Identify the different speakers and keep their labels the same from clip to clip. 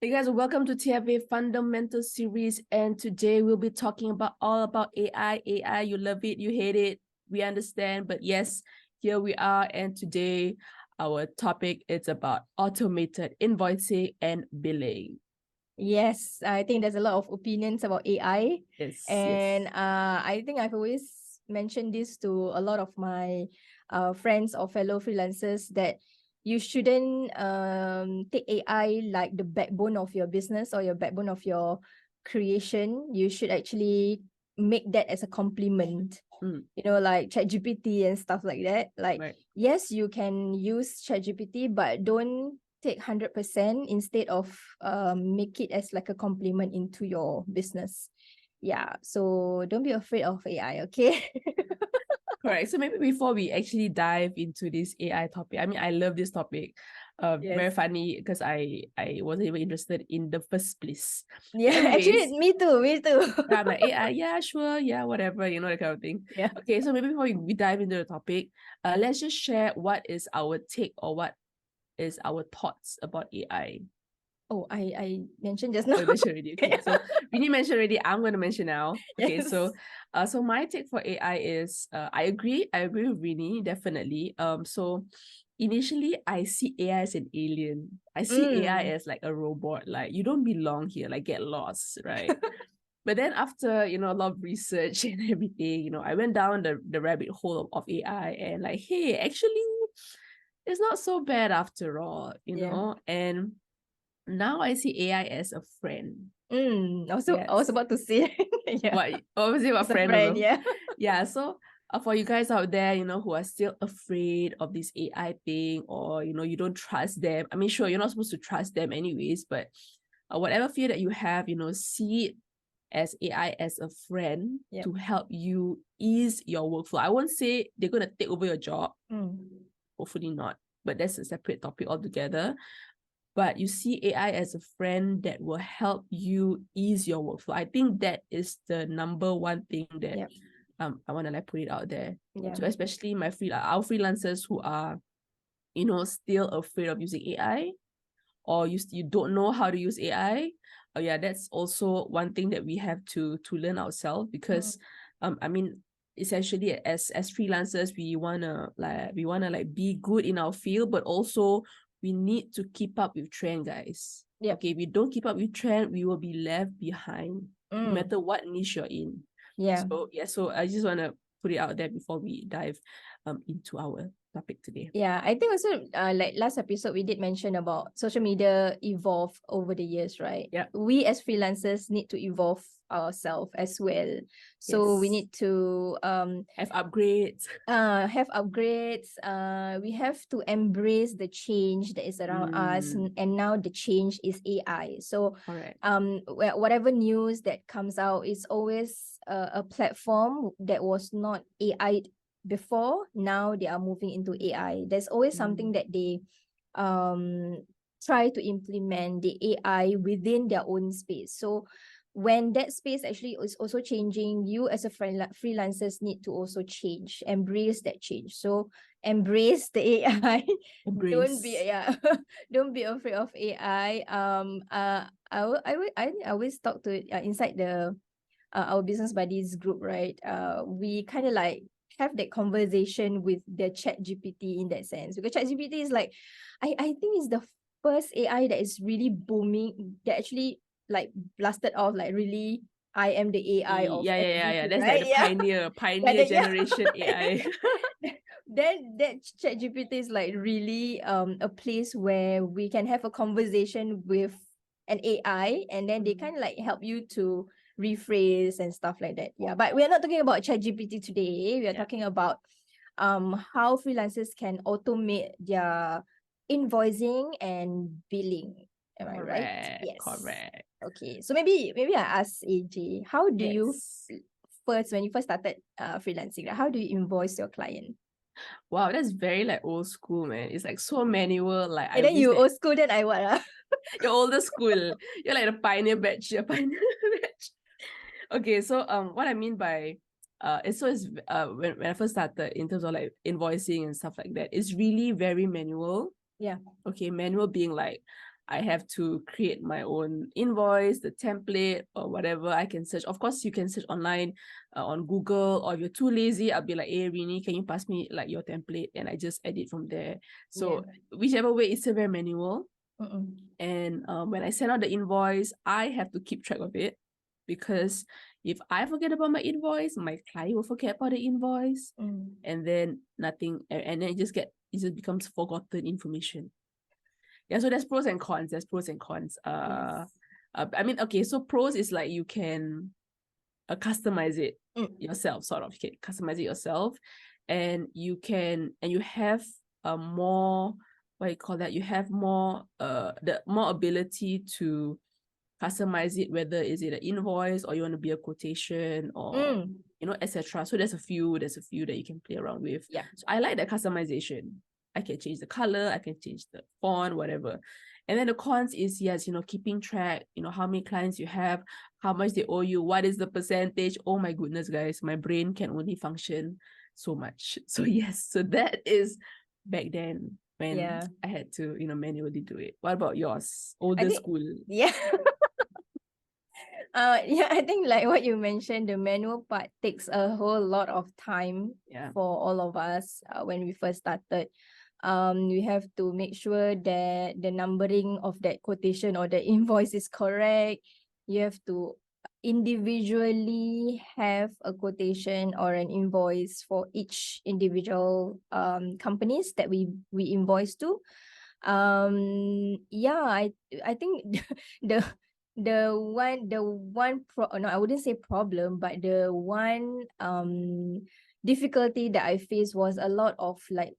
Speaker 1: Hey guys, welcome to TFA Fundamental series, and today we'll be talking about all about AI. AI, you love it, you hate it, we understand, but yes, here we are, and today our topic is about automated invoicing and billing.
Speaker 2: Yes, I think there's a lot of opinions about AI.
Speaker 1: Yes,
Speaker 2: And
Speaker 1: yes.
Speaker 2: I think I've always mentioned this to a lot of my friends or fellow freelancers that you shouldn't take AI like the backbone of your business or your backbone of your creation. You should actually make that as a compliment. You know, like ChatGPT and stuff like that. Like,
Speaker 1: Right.
Speaker 2: yes, you can use ChatGPT, but don't take 100% instead of make it as like a compliment into your business. Yeah, so don't be afraid of AI, okay?
Speaker 1: Correct. So maybe before we actually dive into this AI topic, I mean, I love this topic. Very
Speaker 2: Yes.
Speaker 1: funny because I wasn't even interested in the first place.
Speaker 2: Yeah,
Speaker 1: Anyways,
Speaker 2: actually, me too.
Speaker 1: yeah, I'm like, AI, yeah, sure, yeah, whatever, that kind of thing.
Speaker 2: Yeah.
Speaker 1: Okay, so maybe before we dive into the topic, let's just share what is our take or what is our thoughts about AI.
Speaker 2: Oh, I mentioned just
Speaker 1: Oh,
Speaker 2: now.
Speaker 1: you mentioned already. Okay, so Vinny mentioned already. I'm going to mention now. Okay,
Speaker 2: Yes.
Speaker 1: so my take for AI is, I agree with Vinny, definitely. So initially I see AI as an alien. I see AI as like a robot. Like, you don't belong here. Like, get lost, right? But then after, a lot of research and everything, I went down the rabbit hole of AI, and like, hey, actually, it's not so bad after all,
Speaker 2: Yeah.
Speaker 1: and now I see AI as a friend.
Speaker 2: Also, I was
Speaker 1: Yes.
Speaker 2: about to say, yeah,
Speaker 1: What? Obviously, my
Speaker 2: it's a
Speaker 1: friend
Speaker 2: friend,
Speaker 1: also.
Speaker 2: yeah.
Speaker 1: Yeah. So, for you guys out there, who are still afraid of this AI thing, or you don't trust them. I mean, sure, you're not supposed to trust them anyways, but whatever fear that you have, see it as AI as a friend
Speaker 2: Yep.
Speaker 1: to help you ease your workflow. I won't say they're gonna take over your job. Hopefully not. But that's a separate topic altogether. But you see AI as a friend that will help you ease your workflow. I think that is the number one thing that
Speaker 2: Yep.
Speaker 1: I want to like put it out there.
Speaker 2: Yeah.
Speaker 1: So especially our freelancers who are, still afraid of using AI, or you don't know how to use AI. Oh yeah, that's also one thing that we have to learn ourselves, because I mean, essentially as freelancers, we wanna be good in our field, but also we need to keep up with trend, guys.
Speaker 2: Yep.
Speaker 1: Okay, if we don't keep up with trend, we will be left behind, no matter what niche you're in.
Speaker 2: Yeah.
Speaker 1: So I just want to put it out there before we dive into our topic today.
Speaker 2: Yeah, I think also like last episode we did mention about social media evolve over the years, right?
Speaker 1: Yeah.
Speaker 2: We as freelancers need to evolve ourselves as well. So we
Speaker 1: Yes.
Speaker 2: need to
Speaker 1: Have upgrades.
Speaker 2: have upgrades. We have to embrace the change that is around us, and now the change is AI. So
Speaker 1: Correct.
Speaker 2: whatever news that comes out is always a platform that was not AI before. Now they are moving into AI. There's always something that they try to implement the AI within their own space. So when that space actually is also changing, you as a freelancers need to also change, embrace that change. So embrace the AI. Don't be
Speaker 1: Embrace.
Speaker 2: don't be afraid of AI. I always talk to inside the our business buddies group, right? We kind of like have that conversation with the Chat GPT in that sense, because Chat GPT is like, I think it's the first AI that is really booming, that actually like blasted off like really, I am the AI of
Speaker 1: Yeah.
Speaker 2: everything,
Speaker 1: That's like
Speaker 2: right?
Speaker 1: the
Speaker 2: Yeah.
Speaker 1: pioneer
Speaker 2: Yeah.
Speaker 1: generation AI.
Speaker 2: Then that Chat GPT is like really a place where we can have a conversation with an AI, and then they kind of like help you to rephrase and stuff like that. Yeah, but we are not talking about Chat GPT today. We are talking about how freelancers can automate their invoicing and billing. Am I right? Yes.
Speaker 1: Correct.
Speaker 2: Okay. So maybe I ask AJ, how do you
Speaker 1: Yes.
Speaker 2: first, when you first started freelancing, how do you invoice your client?
Speaker 1: Wow, that's very like old school, man. It's like so manual. Like, I
Speaker 2: And then
Speaker 1: wish
Speaker 2: you
Speaker 1: that
Speaker 2: old school, then I what?
Speaker 1: you're older school. You're like the pioneer batch. You're pioneer batch. Okay, so what I mean by it's when I first started in terms of like invoicing and stuff like that, it's really very manual.
Speaker 2: Yeah.
Speaker 1: Okay, manual being like I have to create my own invoice, the template or whatever. I can search. Of course, you can search online on Google, or if you're too lazy, I'll be like, hey, Rini, can you pass me like your template? And I just edit from there. So whichever way, it's still very manual. And when I send out the invoice, I have to keep track of it, because if I forget about my invoice, my client will forget about the invoice, and then nothing, and then it just becomes forgotten information. Yeah, so there's pros and cons. I mean, okay, so pros is like you can customize it yourself, sort of. You can customize it yourself, and you have more, what you call that? You have more more ability to customize it, whether is it an invoice or you want to be a quotation, or etc. So there's a few that you can play around with. So I like that customization. I can change the color, I can change the font, whatever. And then the cons is, yes, keeping track, how many clients you have, how much they owe you, what is the percentage. Oh my goodness, guys, my brain can only function so much. So yes, so that is back then when I had to, manually do it. What about yours? Older school?
Speaker 2: Yeah. I think like what you mentioned, the manual part takes a whole lot of time for all of us when we first started. We have to make sure that the numbering of that quotation or the invoice is correct. You have to individually have a quotation or an invoice for each individual companies that we invoice to. I think I wouldn't say problem, but the one difficulty that I faced was a lot of like,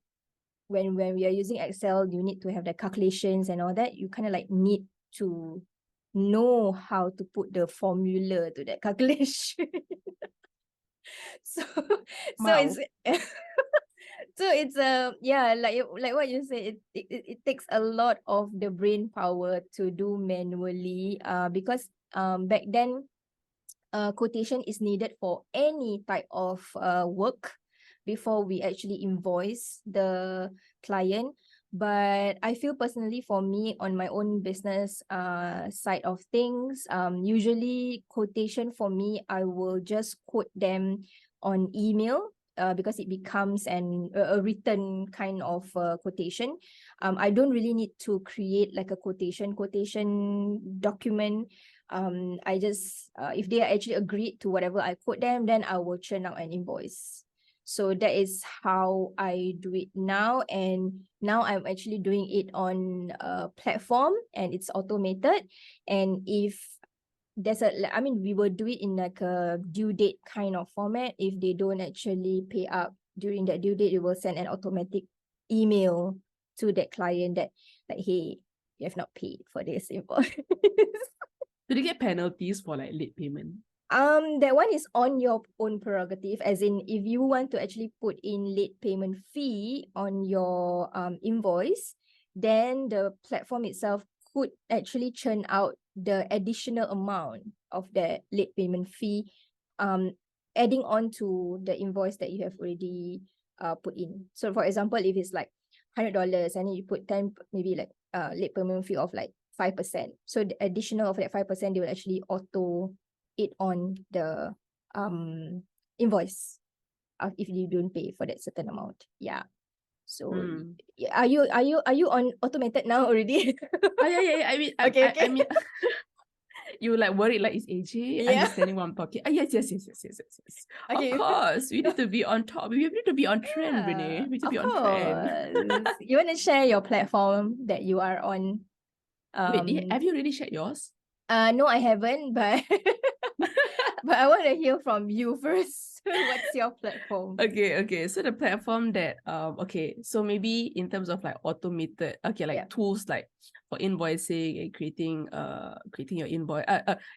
Speaker 2: when we are using Excel, you need to have the calculations and all that. You kind of like need to know how to put the formula to that calculation. so
Speaker 1: Wow.
Speaker 2: it's like what you say, it takes a lot of the brain power to do manually, because back then quotation is needed for any type of work before we actually invoice the client. But I feel personally, for me, on my own business side of things, usually quotation for me, I will just quote them on email, because it becomes a written kind of quotation. I don't really need to create like a quotation document. I just if they actually agreed to whatever I quote them, then I will churn out an invoice. So that is how I do it now. And now I'm actually doing it on a platform, and it's automated. And if we will do it in like a due date kind of format. If they don't actually pay up during that due date, we will send an automatic email to that client that like, hey, you have not paid for this invoice.
Speaker 1: Do they get penalties for like late payment?
Speaker 2: That one is on your own prerogative, as in if you want to actually put in late payment fee on your invoice, then the platform itself could actually churn out the additional amount of the late payment fee, adding on to the invoice that you have already put in. So for example, if it's like $100 and then you put 10, maybe like late payment fee of like 5%. So the additional of that 5%, they will actually auto it on the invoice if you don't pay for that certain amount. Yeah. So are you on automated now already?
Speaker 1: Yeah. I mean,
Speaker 2: okay.
Speaker 1: I mean, you like worried like, is AJ understanding what I'm talking? Yes. Okay. Of course, we need to be on top. We need to be on trend, Renee. We need to be on trend.
Speaker 2: You want to share your platform that you are on?
Speaker 1: Wait, have you already shared yours?
Speaker 2: No, I haven't, but but I want to hear from you first. What's your platform?
Speaker 1: Okay. So the platform that so maybe in terms of like automated, tools like for invoicing and creating your invoice,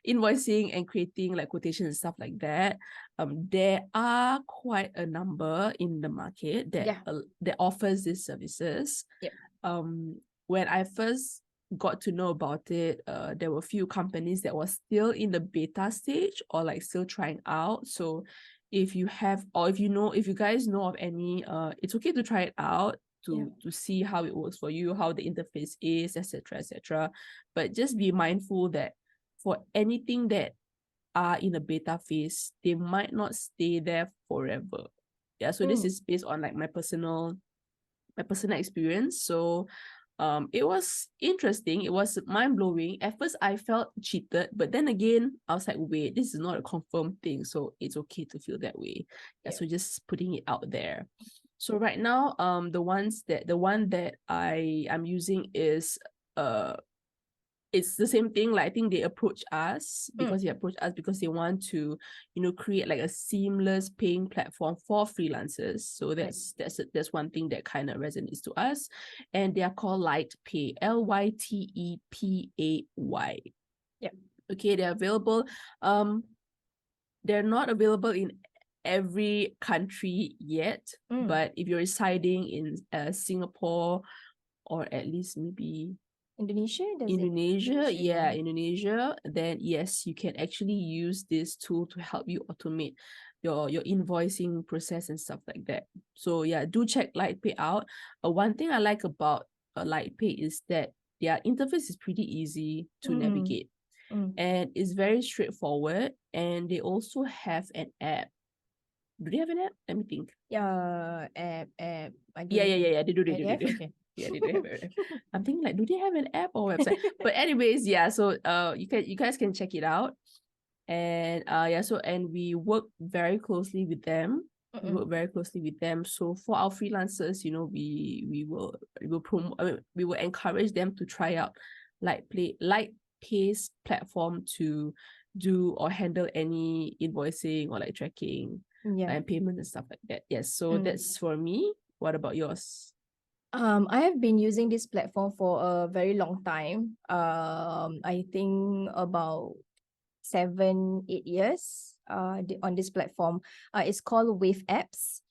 Speaker 1: invoicing and creating like quotations and stuff like that. There are quite a number in the market that offers these services. When I first got to know about it, there were a few companies that were still in the beta stage or like still trying out. So if you have, or if you guys know of any, it's okay to try it out. to see how it works for you, how the interface is, etc., etc. But just be mindful that for anything that are in a beta phase, they might not stay there forever. Yeah, so this is based on like my personal experience. So it was interesting, it was mind-blowing. At first I felt cheated, but then again I was like, wait, this is not a confirmed thing, so it's okay to feel that way. Yeah, so just putting it out there. So right now the one that I'm using is it's the same thing. Like I think they approach us because they want to, create like a seamless paying platform for freelancers. So that's one thing that kind of resonates to us. And they are called LightPay, LYTEPAY.
Speaker 2: Yeah.
Speaker 1: Okay, they're available. They're not available in every country yet, but if you're residing in Singapore, or at least maybe
Speaker 2: Indonesia,
Speaker 1: Indonesia, then yes, you can actually use this tool to help you automate your invoicing process and stuff like that. So yeah, do check LightPay out. One thing I like about LightPay is that their interface is pretty easy to navigate, and it's very straightforward. And they also have an app. Do they have an app? Let me think.
Speaker 2: App.
Speaker 1: Yeah. They do.
Speaker 2: Okay.
Speaker 1: Yeah, they do have an app. I'm thinking like, do they have an app or website? But anyways, yeah. So you guys can check it out, and and we work very closely with them. So for our freelancers, we will promote. We will encourage them to try out LightPay's platform to do or handle any invoicing or like tracking and payment and stuff like that. Yes. So that's for me. What about yours?
Speaker 2: I have been using this platform for a very long time. I think about 7-8 years on this platform. It's called Wave Apps.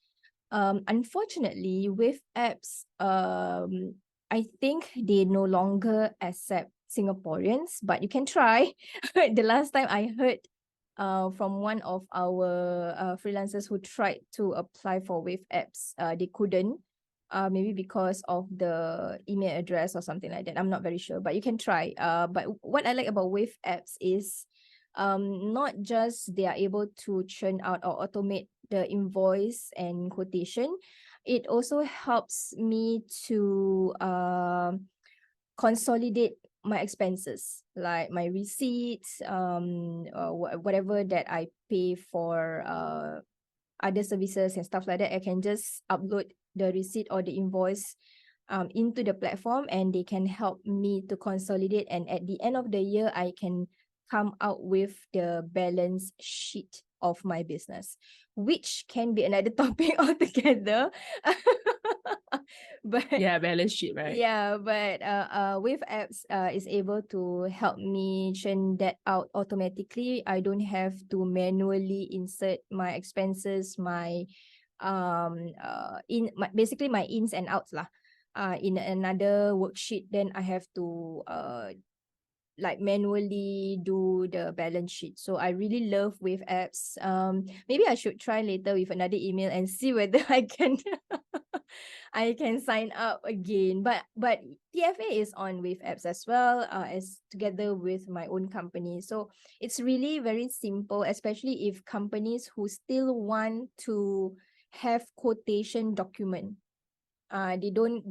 Speaker 2: Unfortunately, Wave Apps, I think they no longer accept Singaporeans, but you can try. The last time I heard from one of our freelancers who tried to apply for Wave Apps, they couldn't. Maybe because of the email address or something like that. I'm not very sure, but you can try. But what I like about Wave Apps is not just they are able to churn out or automate the invoice and quotation, it also helps me to consolidate my expenses, like my receipts, whatever that I pay for other services and stuff like that. I can just upload the receipt or the invoice into the platform, and they can help me to consolidate, and at the end of the year I can come out with the balance sheet of my business, which can be another topic altogether. But
Speaker 1: yeah, balance sheet, right?
Speaker 2: Yeah, but Wave Apps is able to help me churn that out automatically. I don't have to manually insert my expenses, my basically my ins and outs lah. In another worksheet, then I have to like manually do the balance sheet. So I really love Wave Apps. Maybe I should try later with another email and see whether I can I can sign up again. But TFA is on Wave Apps as well, as together with my own company. So it's really very simple, especially if companies who still want to have quotation document. They don't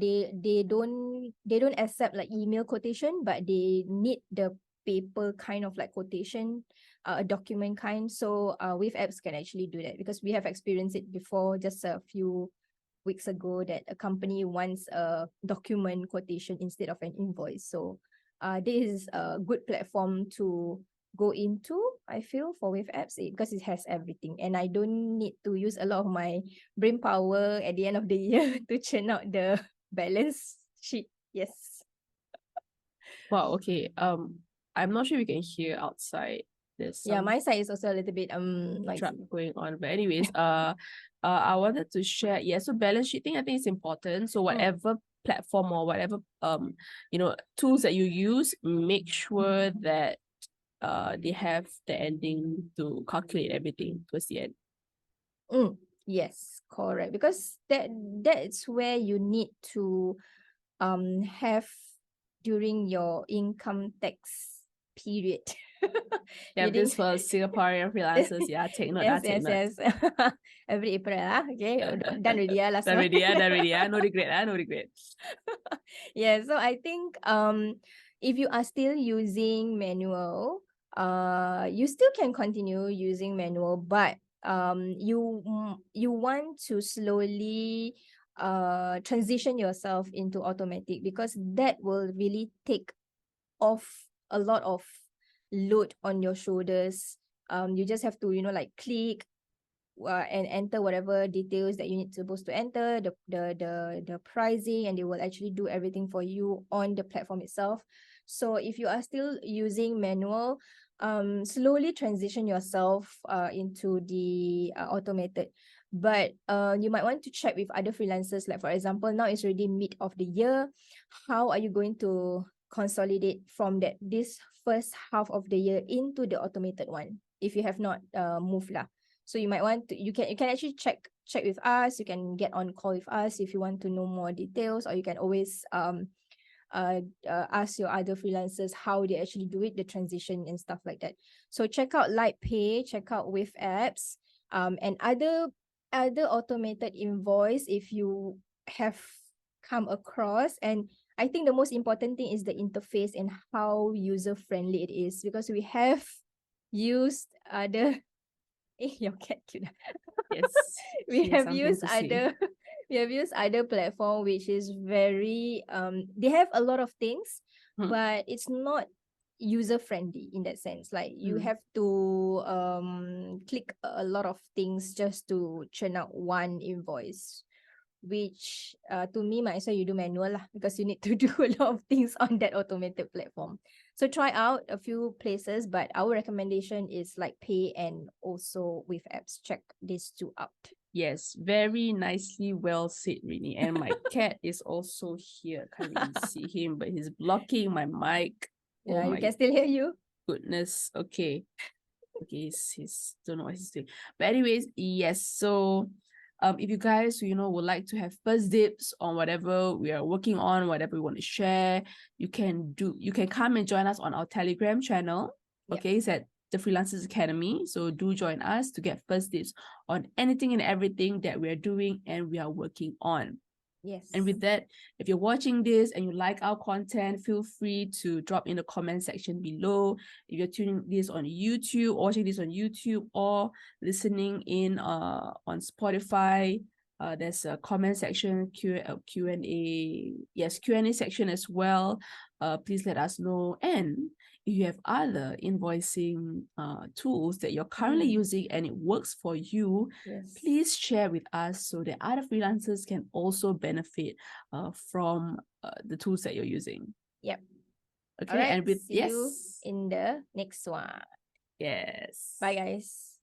Speaker 2: accept like email quotation, but they need the paper kind of like quotation, a document kind. So Wave Apps can actually do that, because we have experienced it before just a few weeks ago that a company wants a document quotation instead of an invoice. So this is a good platform to go into, I feel, for Wave Apps, because it has everything, and I don't need to use a lot of my brain power at the end of the year to churn out the balance sheet. Yes.
Speaker 1: Wow, okay. I'm not sure we can hear outside. There's some
Speaker 2: my side is also a little bit
Speaker 1: truck
Speaker 2: noisy.
Speaker 1: going on. But anyways, I wanted to share. Yeah, so balance sheet thing I think is important. So whatever platform or whatever tools that you use, make sure that they have the ending to calculate everything towards the end.
Speaker 2: Yes, correct. Because that's where you need to have during your income tax period.
Speaker 1: Yeah,
Speaker 2: You
Speaker 1: this
Speaker 2: need
Speaker 1: for Singaporean freelancers. Yeah, take note,
Speaker 2: yes,
Speaker 1: take
Speaker 2: yes,
Speaker 1: note.
Speaker 2: yes. Every April, okay. Done already, last
Speaker 1: Done
Speaker 2: one.
Speaker 1: already, done already, no regret, no regret.
Speaker 2: Yeah, so I think if you are still using manual, you still can continue using manual, but you want to slowly transition yourself into automatic, because that will really take off a lot of load on your shoulders. You just have to, like, click and enter whatever details that you need supposed to enter, the pricing, and they will actually do everything for you on the platform itself. So if you are still using manual, slowly transition yourself into the automated. But you might want to check with other freelancers. Like, for example, now it's already mid of the year. How are you going to consolidate from this first half of the year into the automated one, if you have not moved lah? So you might want to, you can actually check with us. You can get on call with us if you want to know more details, or you can always ask your other freelancers how they actually do it, the transition and stuff like that. So check out Lightpay, check out with apps, and other automated invoice if you have come across. And I think the most important thing is the interface and how user friendly it is, because we have used other your cat cute.
Speaker 1: Yes,
Speaker 2: We
Speaker 1: she has
Speaker 2: have
Speaker 1: something
Speaker 2: used
Speaker 1: to say.
Speaker 2: other we have used other platform which is very they have a lot of things,
Speaker 1: Hmm.
Speaker 2: but it's not user friendly in that sense. Like, you
Speaker 1: Hmm.
Speaker 2: have to click a lot of things just to churn out one invoice, which to me, might as well you do manual lah, because you need to do a lot of things on that automated platform. So try out a few places, but our recommendation is like Pay and also with apps. Check these two out.
Speaker 1: Yes, very nicely well said, Rini. And my cat is also here. Can't really see him, but he's blocking my mic.
Speaker 2: Yeah,
Speaker 1: Oh
Speaker 2: you
Speaker 1: my
Speaker 2: can still hear you.
Speaker 1: goodness. Okay. Okay, he's don't know what he's doing. But anyways, yes. So if you guys would like to have first dibs on whatever we are working on, whatever we want to share, you can come and join us on our Telegram channel.
Speaker 2: Yep.
Speaker 1: Okay, it's at the Freelancers Academy. So do join us to get first dibs on anything and everything that we are doing and we are working on.
Speaker 2: Yes.
Speaker 1: And with that, if you're watching this and you like our content, feel free to drop in the comment section below. If you're tuning this on YouTube, watching this on YouTube, or listening in on Spotify, there's a comment section, Q&A. Yes, Q&A section as well. Please let us know. And if you have other invoicing tools that you're currently using and it works for you,
Speaker 2: Yes.
Speaker 1: please share with us so that other freelancers can also benefit from the tools that you're using.
Speaker 2: Yep.
Speaker 1: Okay,
Speaker 2: All right.
Speaker 1: and with
Speaker 2: See you in the next one.
Speaker 1: yes.
Speaker 2: Bye, guys.